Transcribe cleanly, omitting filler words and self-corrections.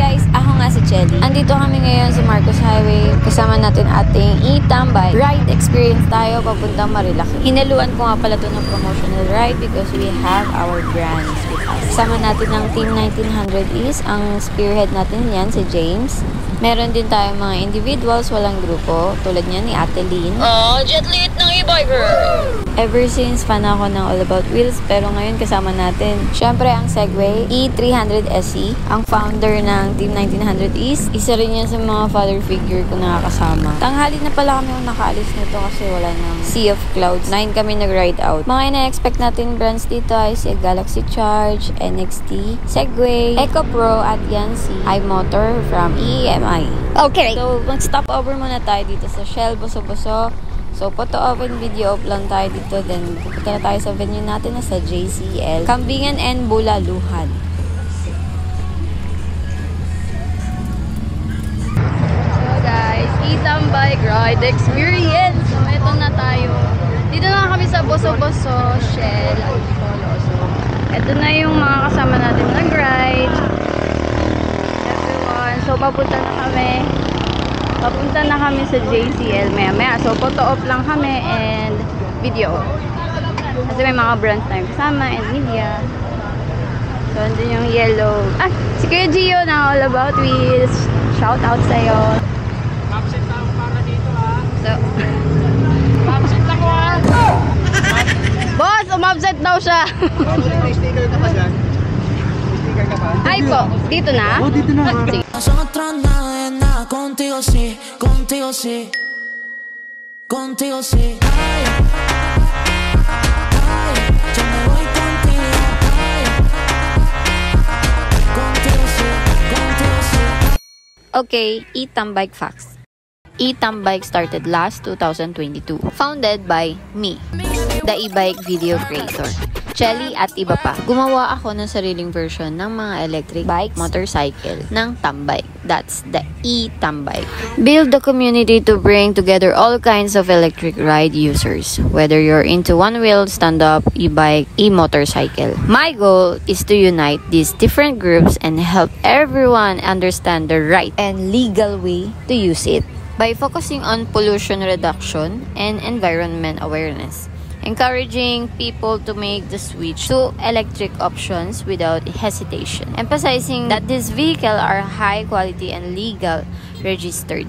guys, ako nga si Chelly. Andito kami ngayon sa Marcos Highway. Kasama natin ating e-tambay. Ride experience tayo papuntang Marilaki. Hinaluan ko nga pala ito ng promotional ride because we have our brands with us. Kasama natin ng Team 1900 is ang spearhead natin yan, si James. Meron din tayong mga individuals, walang grupo. Tulad niya ni Ate Lynn. Jet lit ng e-biker! Ever since, fan ako ng All About Wheels. Pero ngayon kasama natin, syempre ang Segway E300 SE. Ang founder ng Team 1900 is, isa rin yan sa mga father figure ko nakakasama. Tanghali na pala kami kung nakaalis nito kasi wala nang Sea of Clouds. 9 kami nag-ride out. Mga ina-expect natin brands dito ay si Galaxy Charge, NXT, Segway, Eco Pro at yan si iMotor from EMI. Okay. So, mag-stop over muna tayo dito sa Shell Boso-Boso. So, photo off and video off lang tayo dito. Then, pupunta na tayo sa venue natin na sa JCL. Kambingan and Bulaluhan. So, guys, e-tambay ride experience. So, ito na tayo. Dito na kami sa Boso-Boso, Shell, Antipolo. So, ito na yung mga kasama natin nag-ride. So, papunta na kami sa JCL maya-maya. So, photo off lang kami and video off. Kasi may mga brands tayong kasama and media. So, andun yung yellow. Si Kuya Gio na All About Wheels. Shout out sa'yo. Mapset na ako para dito So, mapset ako boss, umabsent daw siya. May sticker ka pa dyan? Sticker ka pa? Ay po, dito na? Oo, dito na. Sige. Nosotros nada, contigo sí, contigo sí, contigo sí. Ay, ay, yo me voy contigo. Ay, contigo sí, contigo sí. Okay, e-tambike facts. E-tambike started last 2022. Founded by me, the e-bike video creator, Chelly at iba pa. Gumawa ako ng sariling version ng mga electric bike, motorcycle, ng tambike. That's the e-tambike. Build the community to bring together all kinds of electric ride users, whether you're into one-wheel, stand-up, e-bike, e-motorcycle. My goal is to unite these different groups and help everyone understand the right and legal way to use it by focusing on pollution reduction and environment awareness, encouraging people to make the switch to electric options without hesitation, emphasizing that these vehicles are high quality and legal registered.